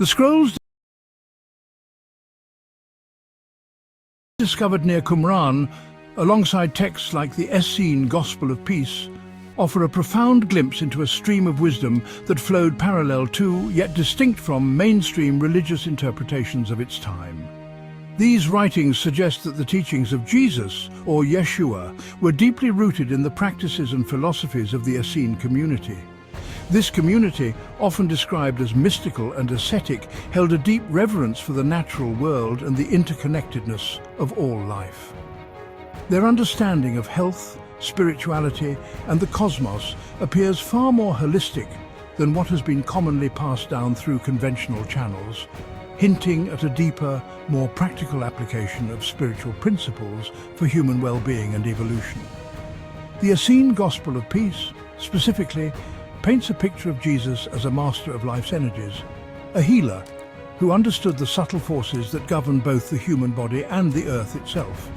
The scrolls discovered near Qumran, alongside texts like the Essene Gospel of Peace, offer a profound glimpse into a stream of wisdom that flowed parallel to, yet distinct from, mainstream religious interpretations of its time. These writings suggest that the teachings of Jesus, or Yeshua, were deeply rooted in the practices and philosophies of the Essene community. This community, often described as mystical and ascetic, held a deep reverence for the natural world and the interconnectedness of all life. Their understanding of health, spirituality, and the cosmos appears far more holistic than what has been commonly passed down through conventional channels, hinting at a deeper, more practical application of spiritual principles for human well-being and evolution. The Essene Gospel of Peace, specifically, paints a picture of Jesus as a master of life's energies, a healer who understood the subtle forces that govern both the human body and the earth itself.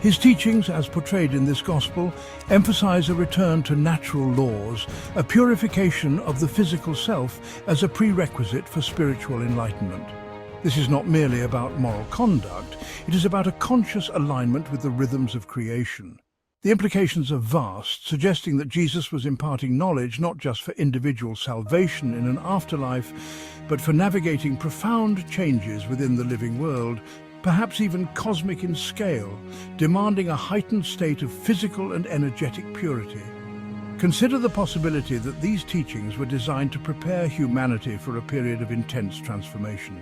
His teachings, as portrayed in this gospel, emphasize a return to natural laws, a purification of the physical self as a prerequisite for spiritual enlightenment. This is not merely about moral conduct, it is about a conscious alignment with the rhythms of creation. The implications are vast, suggesting that Jesus was imparting knowledge not just for individual salvation in an afterlife, but for navigating profound changes within the living world, perhaps even cosmic in scale, demanding a heightened state of physical and energetic purity. Consider the possibility that these teachings were designed to prepare humanity for a period of intense transformation.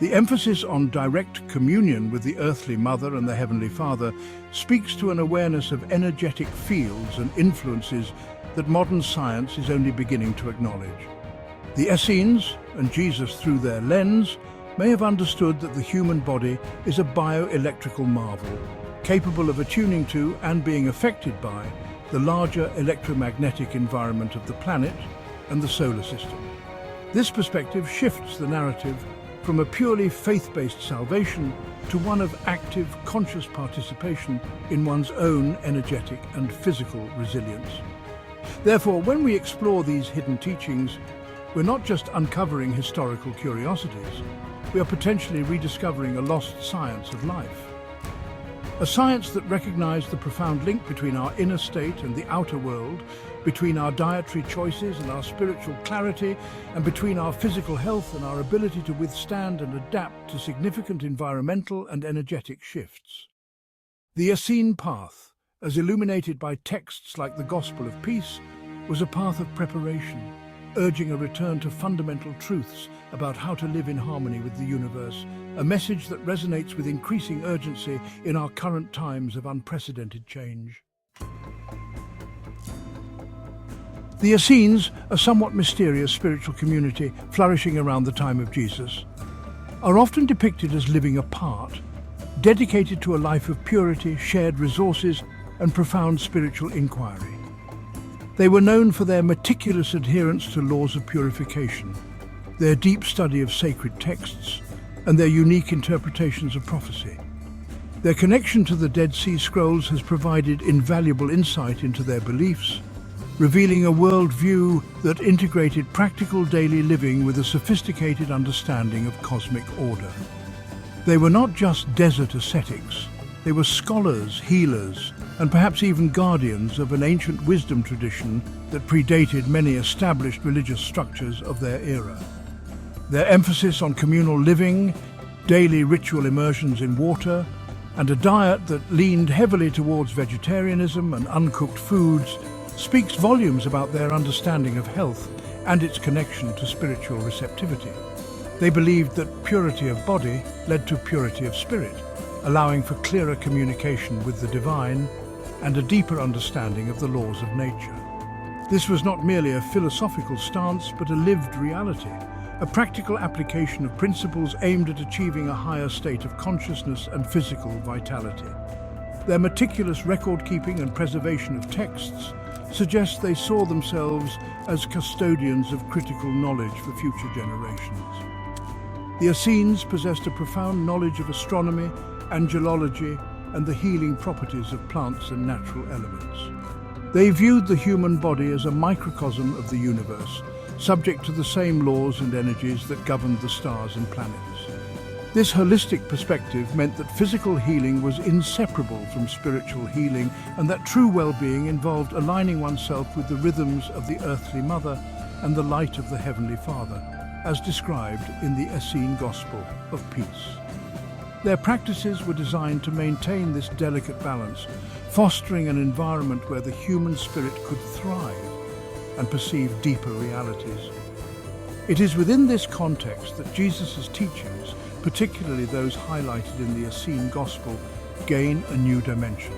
The emphasis on direct communion with the earthly Mother and the Heavenly Father speaks to an awareness of energetic fields and influences that modern science is only beginning to acknowledge. The Essenes, and Jesus through their lens, may have understood that the human body is a bioelectrical marvel, capable of attuning to and being affected by the larger electromagnetic environment of the planet and the solar system. This perspective shifts the narrative from a purely faith-based salvation to one of active, conscious participation in one's own energetic and physical resilience. Therefore, when we explore these hidden teachings, we're not just uncovering historical curiosities, we are potentially rediscovering a lost science of life. A science that recognized the profound link between our inner state and the outer world, between our dietary choices and our spiritual clarity, and between our physical health and our ability to withstand and adapt to significant environmental and energetic shifts. The Essene path, as illuminated by texts like the Gospel of Peace, was a path of preparation, urging a return to fundamental truths about how to live in harmony with the universe, a message that resonates with increasing urgency in our current times of unprecedented change. The Essenes, a somewhat mysterious spiritual community flourishing around the time of Jesus, are often depicted as living apart, dedicated to a life of purity, shared resources, and profound spiritual inquiry. They were known for their meticulous adherence to laws of purification, their deep study of sacred texts, and their unique interpretations of prophecy. Their connection to the Dead Sea Scrolls has provided invaluable insight into their beliefs, revealing a worldview that integrated practical daily living with a sophisticated understanding of cosmic order. They were not just desert ascetics, they were scholars, healers, and perhaps even guardians of an ancient wisdom tradition that predated many established religious structures of their era. Their emphasis on communal living, daily ritual immersions in water, and a diet that leaned heavily towards vegetarianism and uncooked foods speaks volumes about their understanding of health and its connection to spiritual receptivity. They believed that purity of body led to purity of spirit, allowing for clearer communication with the divine and a deeper understanding of the laws of nature. This was not merely a philosophical stance, but a lived reality, a practical application of principles aimed at achieving a higher state of consciousness and physical vitality. Their meticulous record-keeping and preservation of texts suggests they saw themselves as custodians of critical knowledge for future generations. The Essenes possessed a profound knowledge of astronomy, angelology, and the healing properties of plants and natural elements. They viewed the human body as a microcosm of the universe, subject to the same laws and energies that governed the stars and planets. This holistic perspective meant that physical healing was inseparable from spiritual healing, and that true well-being involved aligning oneself with the rhythms of the earthly mother and the light of the Heavenly Father, as described in the Essene Gospel of Peace. Their practices were designed to maintain this delicate balance, fostering an environment where the human spirit could thrive and perceive deeper realities. It is within this context that Jesus' teachings, particularly those highlighted in the Essene Gospel, gain a new dimension.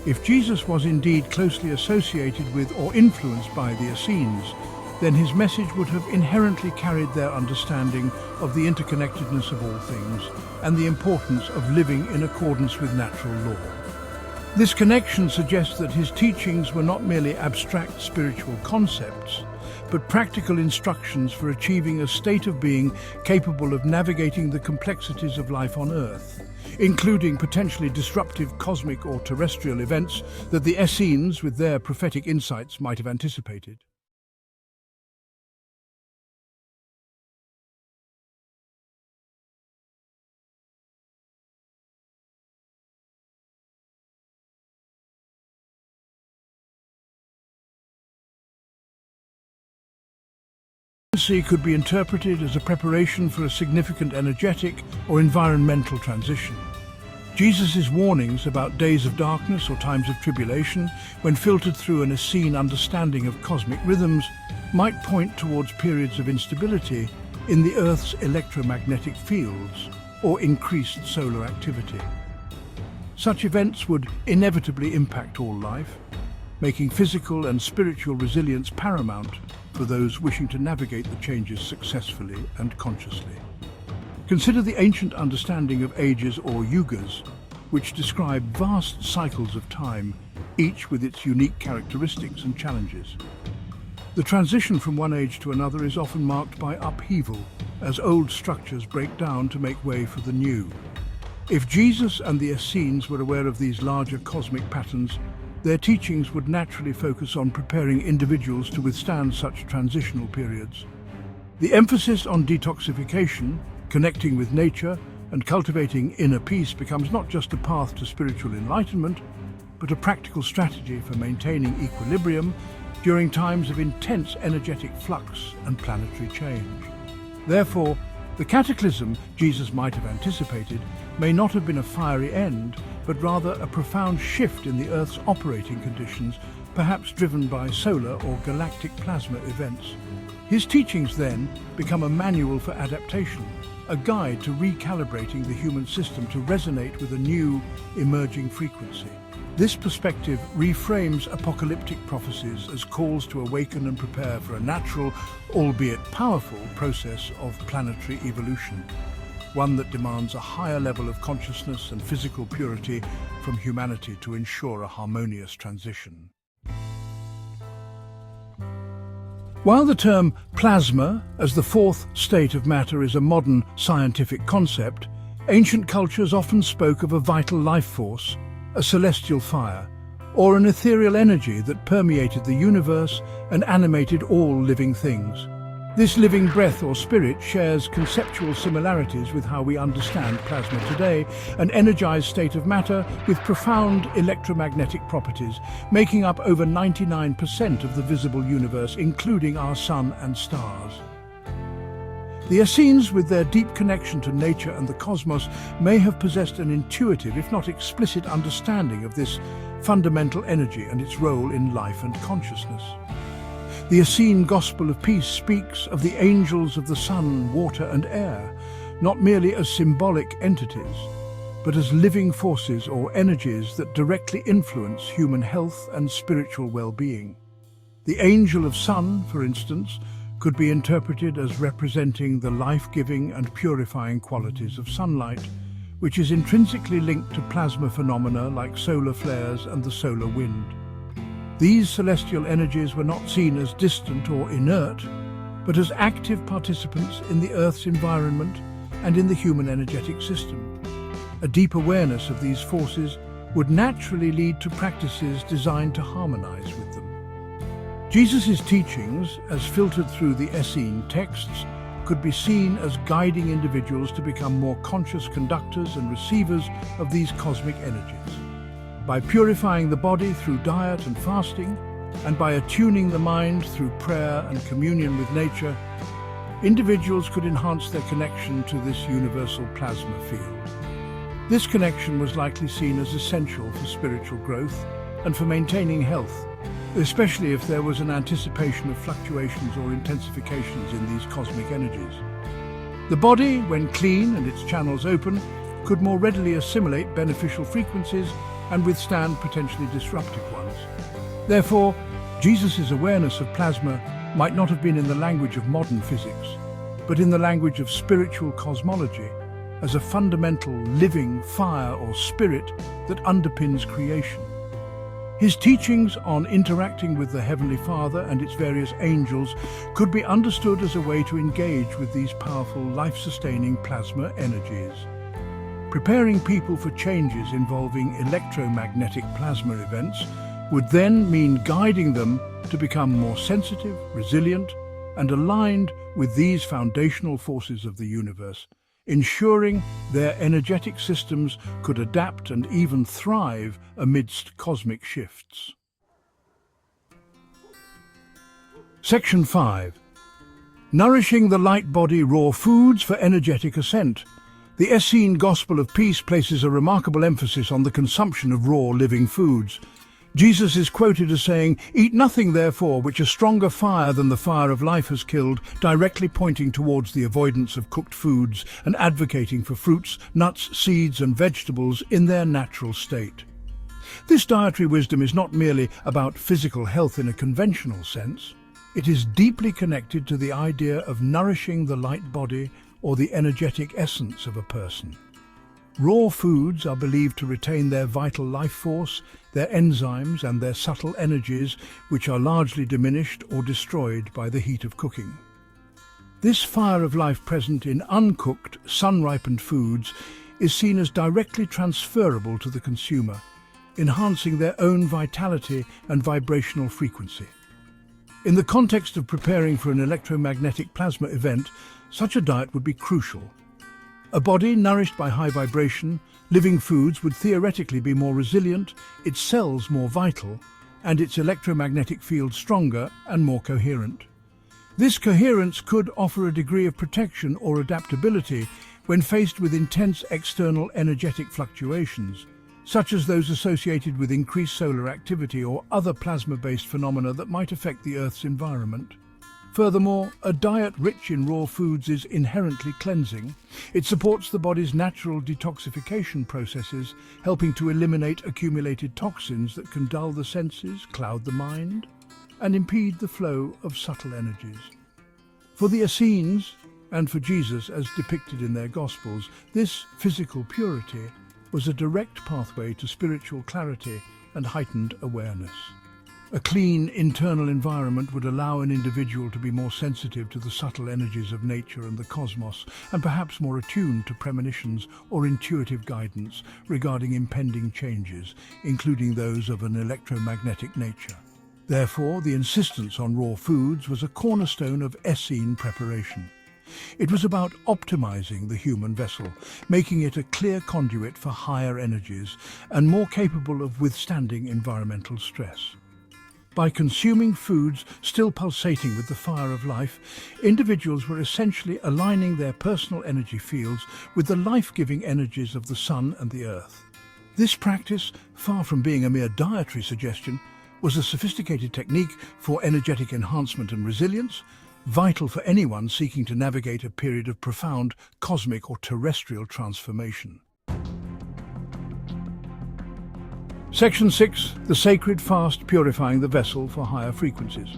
If Jesus was indeed closely associated with or influenced by the Essenes, then his message would have inherently carried their understanding of the interconnectedness of all things and the importance of living in accordance with natural law. This connection suggests that his teachings were not merely abstract spiritual concepts, but practical instructions for achieving a state of being capable of navigating the complexities of life on Earth, including potentially disruptive cosmic or terrestrial events that the Essenes, with their prophetic insights, might have anticipated. Prophecy could be interpreted as a preparation for a significant energetic or environmental transition. Jesus' warnings about days of darkness or times of tribulation, when filtered through an Essene understanding of cosmic rhythms, might point towards periods of instability in the Earth's electromagnetic fields or increased solar activity. Such events would inevitably impact all life, making physical and spiritual resilience paramount for those wishing to navigate the changes successfully and consciously. Consider the ancient understanding of ages or yugas, which describe vast cycles of time, each with its unique characteristics and challenges. The transition from one age to another is often marked by upheaval, as old structures break down to make way for the new. If Jesus and the Essenes were aware of these larger cosmic patterns, their teachings would naturally focus on preparing individuals to withstand such transitional periods. The emphasis on detoxification, connecting with nature, and cultivating inner peace becomes not just a path to spiritual enlightenment, but a practical strategy for maintaining equilibrium during times of intense energetic flux and planetary change. Therefore, the cataclysm Jesus might have anticipated may not have been a fiery end, but rather a profound shift in the Earth's operating conditions, perhaps driven by solar or galactic plasma events. His teachings then become a manual for adaptation, a guide to recalibrating the human system to resonate with a new, emerging frequency. This perspective reframes apocalyptic prophecies as calls to awaken and prepare for a natural, albeit powerful, process of planetary evolution, one that demands a higher level of consciousness and physical purity from humanity to ensure a harmonious transition. While the term plasma, as the fourth state of matter, is a modern scientific concept, ancient cultures often spoke of a vital life force, a celestial fire, or an ethereal energy that permeated the universe and animated all living things. This living breath or spirit shares conceptual similarities with how we understand plasma today, an energized state of matter with profound electromagnetic properties, making up over 99% of the visible universe, including our sun and stars. The Essenes, with their deep connection to nature and the cosmos, may have possessed an intuitive, if not explicit, understanding of this fundamental energy and its role in life and consciousness. The Essene Gospel of Peace speaks of the angels of the sun, water and air, not merely as symbolic entities, but as living forces or energies that directly influence human health and spiritual well-being. The angel of sun, for instance, could be interpreted as representing the life-giving and purifying qualities of sunlight, which is intrinsically linked to plasma phenomena like solar flares and the solar wind. These celestial energies were not seen as distant or inert, but as active participants in the Earth's environment and in the human energetic system. A deep awareness of these forces would naturally lead to practices designed to harmonize with them. Jesus' teachings, as filtered through the Essene texts, could be seen as guiding individuals to become more conscious conductors and receivers of these cosmic energies. By purifying the body through diet and fasting, and by attuning the mind through prayer and communion with nature, individuals could enhance their connection to this universal plasma field. This connection was likely seen as essential for spiritual growth and for maintaining health, especially if there was an anticipation of fluctuations or intensifications in these cosmic energies. The body, when clean and its channels open, could more readily assimilate beneficial frequencies and withstand potentially disruptive ones. Therefore, Jesus' awareness of plasma might not have been in the language of modern physics, but in the language of spiritual cosmology, as a fundamental living fire or spirit that underpins creation. His teachings on interacting with the Heavenly Father and its various angels could be understood as a way to engage with these powerful, life-sustaining plasma energies. Preparing people for changes involving electromagnetic plasma events would then mean guiding them to become more sensitive, resilient, and aligned with these foundational forces of the universe, ensuring their energetic systems could adapt and even thrive amidst cosmic shifts. Section 5. Nourishing the light body, raw foods for energetic ascent. The Essene Gospel of Peace places a remarkable emphasis on the consumption of raw living foods. Jesus is quoted as saying, "Eat nothing, therefore, which a stronger fire than the fire of life has killed," directly pointing towards the avoidance of cooked foods and advocating for fruits, nuts, seeds and vegetables in their natural state. This dietary wisdom is not merely about physical health in a conventional sense. It is deeply connected to the idea of nourishing the light body or the energetic essence of a person. Raw foods are believed to retain their vital life force, their enzymes and their subtle energies, which are largely diminished or destroyed by the heat of cooking. This fire of life present in uncooked, sun-ripened foods is seen as directly transferable to the consumer, enhancing their own vitality and vibrational frequency. In the context of preparing for an electromagnetic plasma event, such a diet would be crucial. A body nourished by high vibration, living foods would theoretically be more resilient, its cells more vital, and its electromagnetic field stronger and more coherent. This coherence could offer a degree of protection or adaptability when faced with intense external energetic fluctuations, such as those associated with increased solar activity or other plasma-based phenomena that might affect the Earth's environment. Furthermore, a diet rich in raw foods is inherently cleansing. It supports the body's natural detoxification processes, helping to eliminate accumulated toxins that can dull the senses, cloud the mind, and impede the flow of subtle energies. For the Essenes, and for Jesus as depicted in their Gospels, this physical purity was a direct pathway to spiritual clarity and heightened awareness. A clean internal environment would allow an individual to be more sensitive to the subtle energies of nature and the cosmos, and perhaps more attuned to premonitions or intuitive guidance regarding impending changes, including those of an electromagnetic nature. Therefore, the insistence on raw foods was a cornerstone of Essene preparation. It was about optimizing the human vessel, making it a clear conduit for higher energies and more capable of withstanding environmental stress. By consuming foods still pulsating with the fire of life, individuals were essentially aligning their personal energy fields with the life-giving energies of the sun and the earth. This practice, far from being a mere dietary suggestion, was a sophisticated technique for energetic enhancement and resilience, vital for anyone seeking to navigate a period of profound cosmic or terrestrial transformation. Section 6. The sacred fast purifying the vessel for higher frequencies.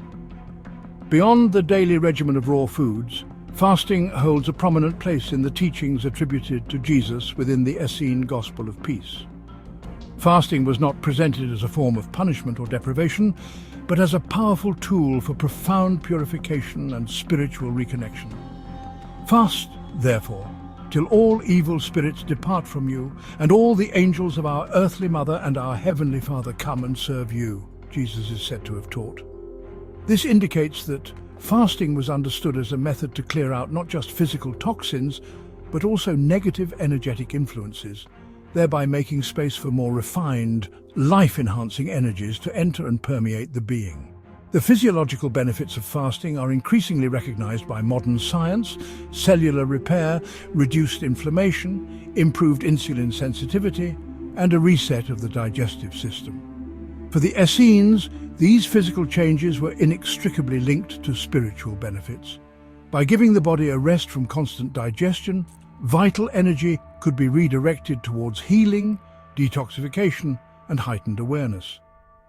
Beyond the daily regimen of raw foods, fasting holds a prominent place in the teachings attributed to Jesus within the Essene Gospel of Peace. Fasting was not presented as a form of punishment or deprivation, but as a powerful tool for profound purification and spiritual reconnection. Fast, therefore, till all evil spirits depart from you, and all the angels of our earthly mother and our heavenly Father come and serve you, Jesus is said to have taught. This indicates that fasting was understood as a method to clear out not just physical toxins, but also negative energetic influences, thereby making space for more refined, life-enhancing energies to enter and permeate the being. The physiological benefits of fasting are increasingly recognized by modern science: cellular repair, reduced inflammation, improved insulin sensitivity, and a reset of the digestive system. For the Essenes, these physical changes were inextricably linked to spiritual benefits. By giving the body a rest from constant digestion, vital energy could be redirected towards healing, detoxification, and heightened awareness.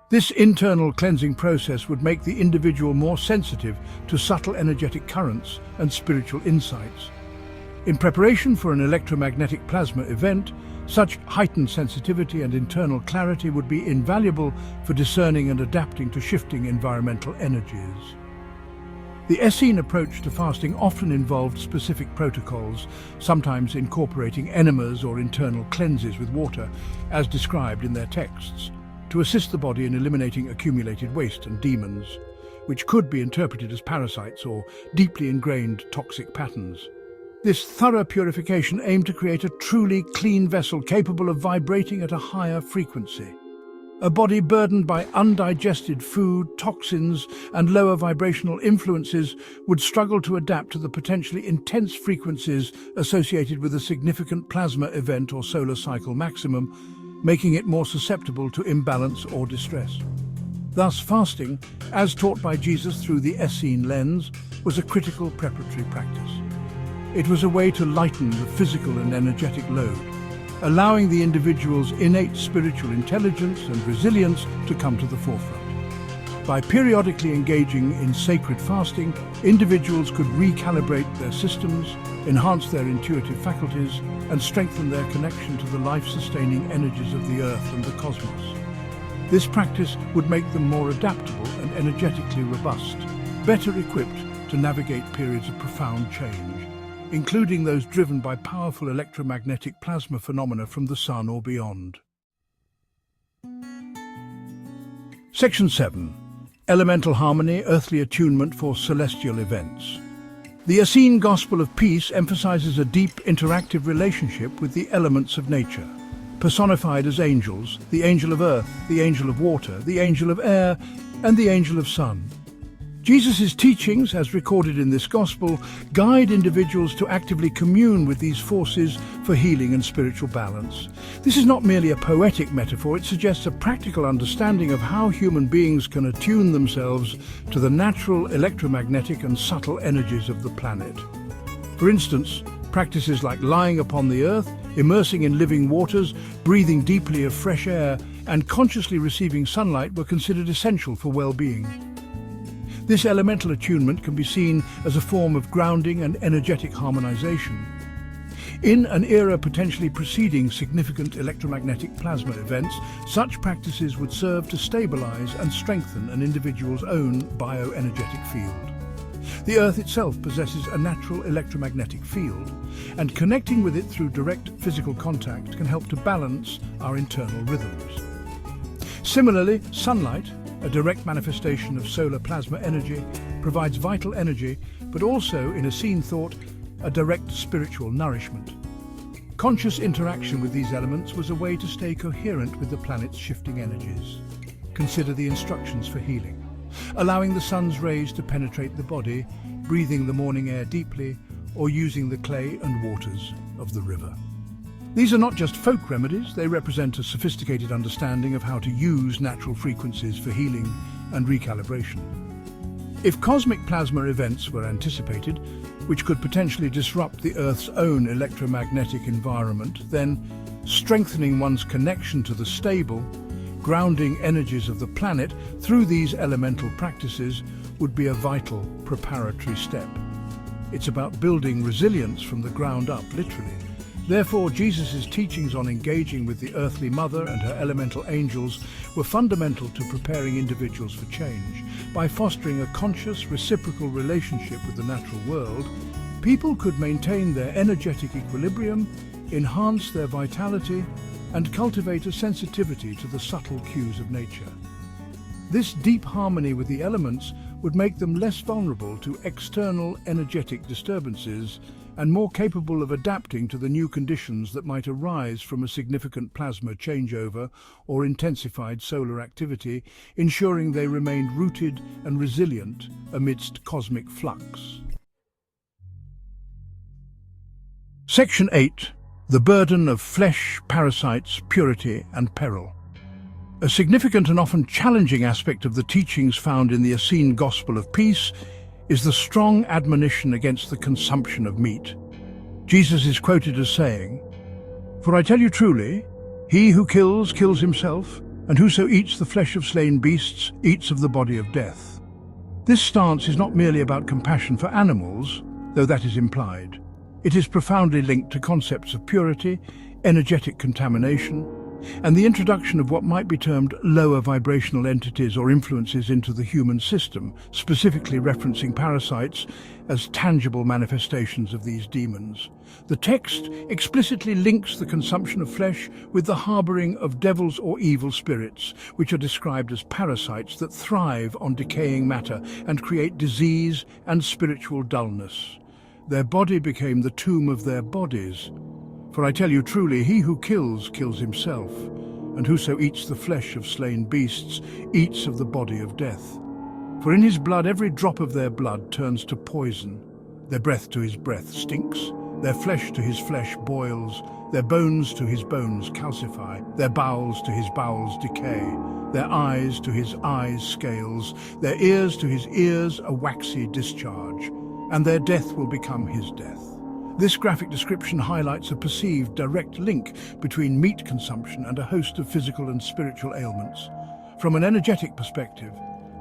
This internal cleansing process would make the individual more sensitive to subtle energetic currents and spiritual insights. In preparation for an electromagnetic plasma event, such heightened sensitivity and internal clarity would be invaluable for discerning and adapting to shifting environmental energies. The Essene approach to fasting often involved specific protocols, sometimes incorporating enemas or internal cleanses with water, as described in their texts, to assist the body in eliminating accumulated waste and demons, which could be interpreted as parasites or deeply ingrained toxic patterns. This thorough purification aimed to create a truly clean vessel capable of vibrating at a higher frequency. A body burdened by undigested food, toxins, and lower vibrational influences would struggle to adapt to the potentially intense frequencies associated with a significant plasma event or solar cycle maximum, making it more susceptible to imbalance or distress. Thus, fasting, as taught by Jesus through the Essene lens, was a critical preparatory practice. It was a way to lighten the physical and energetic load, allowing the individual's innate spiritual intelligence and resilience to come to the forefront. By periodically engaging in sacred fasting, individuals could recalibrate their systems, enhance their intuitive faculties, and strengthen their connection to the life-sustaining energies of the earth and the cosmos. This practice would make them more adaptable and energetically robust, better equipped to navigate periods of profound change, including those driven by powerful electromagnetic plasma phenomena from the Sun or beyond. Section 7. Elemental Harmony, Earthly Attunement for Celestial Events. The Essene Gospel of Peace emphasizes a deep, interactive relationship with the elements of nature, personified as angels: the angel of earth, the angel of water, the angel of air, and the angel of sun. Jesus' teachings, as recorded in this gospel, guide individuals to actively commune with these forces for healing and spiritual balance. This is not merely a poetic metaphor, it suggests a practical understanding of how human beings can attune themselves to the natural electromagnetic and subtle energies of the planet. For instance, practices like lying upon the earth, immersing in living waters, breathing deeply of fresh air, and consciously receiving sunlight were considered essential for well-being. This elemental attunement can be seen as a form of grounding and energetic harmonization. In an era potentially preceding significant electromagnetic plasma events, such practices would serve to stabilize and strengthen an individual's own bioenergetic field. The Earth itself possesses a natural electromagnetic field, and connecting with it through direct physical contact can help to balance our internal rhythms. Similarly, sunlight, a direct manifestation of solar plasma energy, provides vital energy, but also, in Essene thought, a direct spiritual nourishment. Conscious interaction with these elements was a way to stay coherent with the planet's shifting energies. Consider the instructions for healing: allowing the sun's rays to penetrate the body, breathing the morning air deeply, or using the clay and waters of the river. These are not just folk remedies, they represent a sophisticated understanding of how to use natural frequencies for healing and recalibration. If cosmic plasma events were anticipated, which could potentially disrupt the Earth's own electromagnetic environment, then strengthening one's connection to the stable, grounding energies of the planet through these elemental practices would be a vital preparatory step. It's about building resilience from the ground up, literally. Therefore, Jesus' teachings on engaging with the Earthly Mother and her elemental angels were fundamental to preparing individuals for change. By fostering a conscious, reciprocal relationship with the natural world, people could maintain their energetic equilibrium, enhance their vitality, and cultivate a sensitivity to the subtle cues of nature. This deep harmony with the elements would make them less vulnerable to external energetic disturbances and more capable of adapting to the new conditions that might arise from a significant plasma changeover or intensified solar activity, ensuring they remained rooted and resilient amidst cosmic flux. Section 8. The burden of flesh, parasites, purity and peril. A significant and often challenging aspect of the teachings found in the Essene Gospel of Peace is the strong admonition against the consumption of meat. Jesus is quoted as saying, "For I tell you truly, he who kills himself, and whoso eats the flesh of slain beasts eats of the body of death." This stance is not merely about compassion for animals, though that is implied. It is profoundly linked to concepts of purity, energetic contamination, and the introduction of what might be termed lower vibrational entities or influences into the human system, specifically referencing parasites as tangible manifestations of these demons. The text explicitly links the consumption of flesh with the harboring of devils or evil spirits, which are described as parasites that thrive on decaying matter and create disease and spiritual dullness. Their body became the tomb of their bodies. For I tell you truly, he who kills himself, and whoso eats the flesh of slain beasts eats of the body of death. For in his blood every drop of their blood turns to poison. Their breath to his breath stinks, their flesh to his flesh boils, their bones to his bones calcify, their bowels to his bowels decay, their eyes to his eyes scales, their ears to his ears a waxy discharge, and their death will become his death. This graphic description highlights a perceived direct link between meat consumption and a host of physical and spiritual ailments. From an energetic perspective,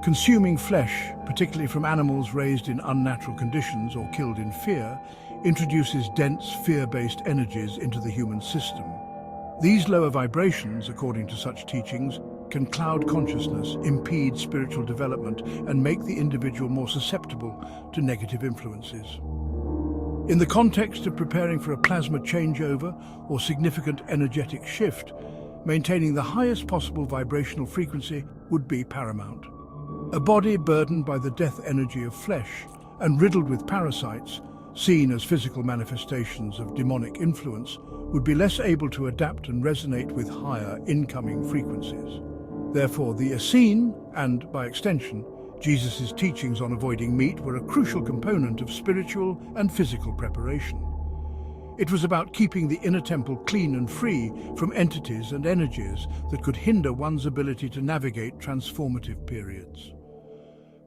consuming flesh, particularly from animals raised in unnatural conditions or killed in fear, introduces dense, fear-based energies into the human system. These lower vibrations, according to such teachings, can cloud consciousness, impede spiritual development, and make the individual more susceptible to negative influences. In the context of preparing for a plasma changeover or significant energetic shift, maintaining the highest possible vibrational frequency would be paramount. A body burdened by the death energy of flesh and riddled with parasites, seen as physical manifestations of demonic influence, would be less able to adapt and resonate with higher incoming frequencies. Therefore, the Essene, and by extension, Jesus' teachings on avoiding meat, were a crucial component of spiritual and physical preparation. It was about keeping the inner temple clean and free from entities and energies that could hinder one's ability to navigate transformative periods.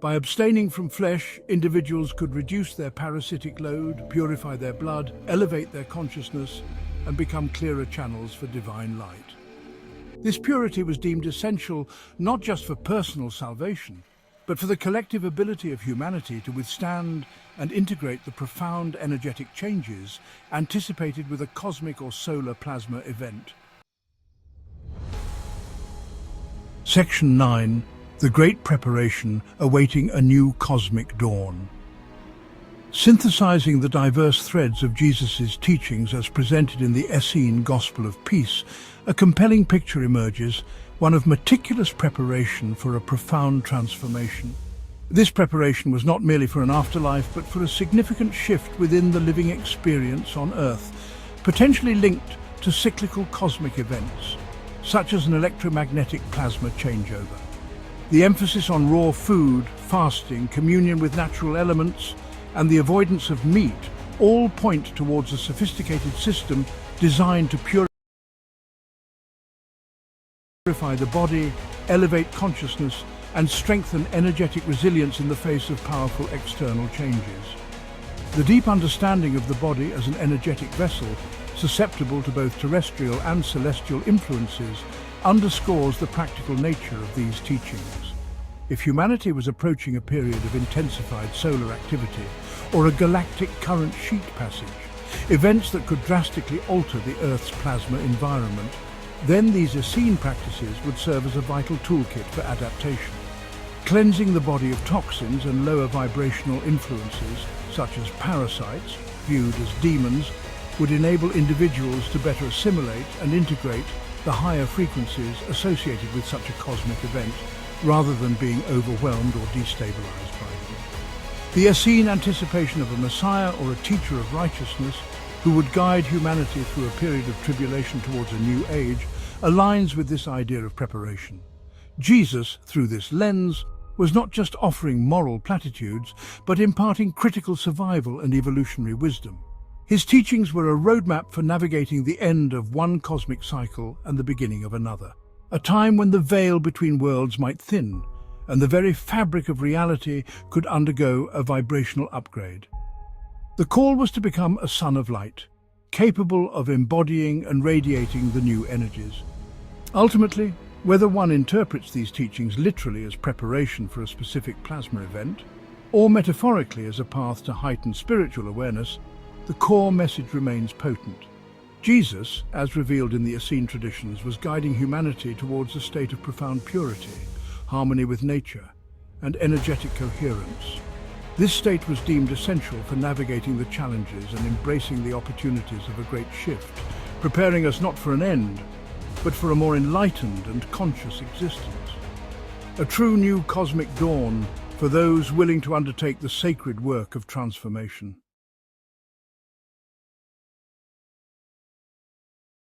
By abstaining from flesh, individuals could reduce their parasitic load, purify their blood, elevate their consciousness, and become clearer channels for divine light. This purity was deemed essential not just for personal salvation, but for the collective ability of humanity to withstand and integrate the profound energetic changes anticipated with a cosmic or solar plasma event. Section 9. The Great Preparation awaiting a new cosmic dawn. Synthesizing the diverse threads of Jesus' teachings as presented in the Essene Gospel of Peace, a compelling picture emerges, one of meticulous preparation for a profound transformation. This preparation was not merely for an afterlife, but for a significant shift within the living experience on Earth, potentially linked to cyclical cosmic events, such as an electromagnetic plasma changeover. The emphasis on raw food, fasting, communion with natural elements, and the avoidance of meat all point towards a sophisticated system designed to purify the body, elevate consciousness, and strengthen energetic resilience in the face of powerful external changes. The deep understanding of the body as an energetic vessel, susceptible to both terrestrial and celestial influences, underscores the practical nature of these teachings. If humanity was approaching a period of intensified solar activity or a galactic current sheet passage, events that could drastically alter the Earth's plasma environment, then these Essene practices would serve as a vital toolkit for adaptation. Cleansing the body of toxins and lower vibrational influences, such as parasites, viewed as demons, would enable individuals to better assimilate and integrate the higher frequencies associated with such a cosmic event, rather than being overwhelmed or destabilized by them. The Essene anticipation of a Messiah or a teacher of righteousness who would guide humanity through a period of tribulation towards a new age aligns with this idea of preparation. Jesus, through this lens, was not just offering moral platitudes, but imparting critical survival and evolutionary wisdom. His teachings were a roadmap for navigating the end of one cosmic cycle and the beginning of another, a time when the veil between worlds might thin, and the very fabric of reality could undergo a vibrational upgrade. The call was to become a son of light, capable of embodying and radiating the new energies. Ultimately, whether one interprets these teachings literally as preparation for a specific plasma event, or metaphorically as a path to heightened spiritual awareness, the core message remains potent. Jesus, as revealed in the Essene traditions, was guiding humanity towards a state of profound purity, harmony with nature, and energetic coherence. This state was deemed essential for navigating the challenges and embracing the opportunities of a great shift, preparing us not for an end, but for a more enlightened and conscious existence. A true new cosmic dawn for those willing to undertake the sacred work of transformation.